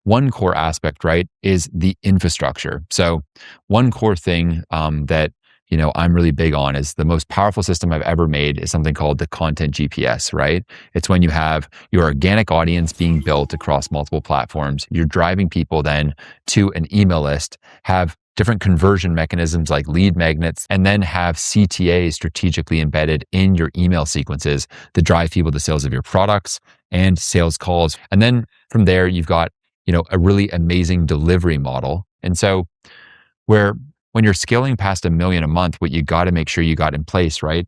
one core aspect, right, is the infrastructure. So one core thing that I'm really big on is the most powerful system I've ever made is something called the content GPS, right? It's when you have your organic audience being built across multiple platforms, you're driving people then to an email list, have different conversion mechanisms like lead magnets, and then have CTA strategically embedded in your email sequences to drive people to sales of your products and sales calls. And then from there, you've got, a really amazing delivery model. And so when you're scaling past 1 million a month, what you got to make sure you got in place, right?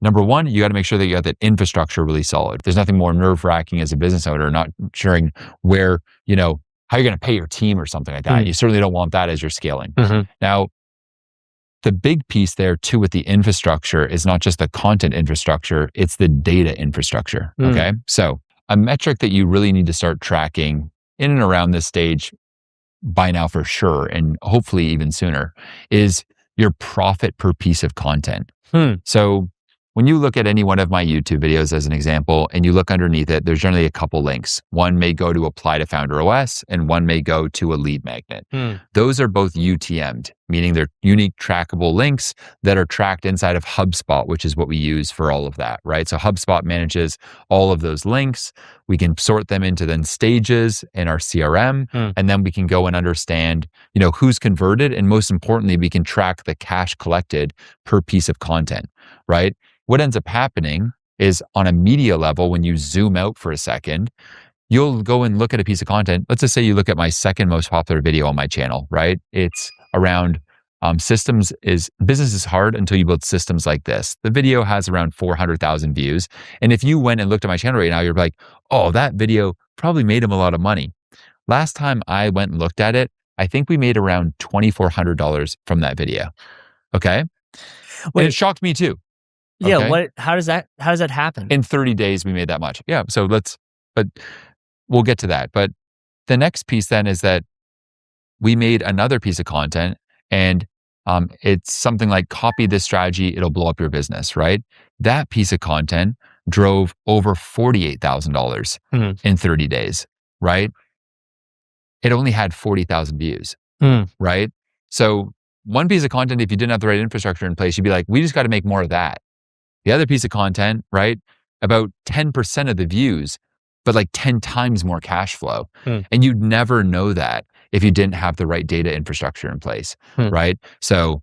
Number one, you got to make sure that you got that infrastructure really solid. There's nothing more nerve-wracking as a business owner, not sure where, how you're going to pay your team or something like that. You certainly don't want that as you're scaling. Now, the big piece there too with the infrastructure is not just the content infrastructure, it's the data infrastructure. Okay. So a metric that you really need to start tracking in and around this stage by now for sure, and hopefully even sooner, is your profit per piece of content. So when you look at any one of my YouTube videos as an example, and you look underneath it, there's generally a couple links. One may go to apply to Founder OS, and one may go to a lead magnet. Those are both UTM'd, meaning they're unique trackable links that are tracked inside of HubSpot, which is what we use for all of that, right? So HubSpot manages all of those links. We can sort them into then stages in our CRM, and then we can go and understand, who's converted. And most importantly, we can track the cash collected per piece of content, right? What ends up happening is on a media level, when you zoom out for a second, you'll go and look at a piece of content. Let's just say you look at my second most popular video on my channel, right? It's around business is hard until you build systems like this. The video has around 400,000 views. And if you went and looked at my channel right now, you're like, oh, that video probably made him a lot of money. Last time I went and looked at it, I think we made around $2,400 from that video. Okay. And it shocked me too. Yeah. Okay? How does that happen? In 30 days, we made that much. Yeah. So but we'll get to that. But the next piece then is that we made another piece of content, and it's something like copy this strategy, it'll blow up your business, right? That piece of content drove over $48,000 in 30 days, right? It only had 40,000 views, right? So one piece of content, if you didn't have the right infrastructure in place, you'd be like, we just got to make more of that. The other piece of content, right? About 10% of the views, but like 10 times more cash flow. And you'd never know that if you didn't have the right data infrastructure in place, right? So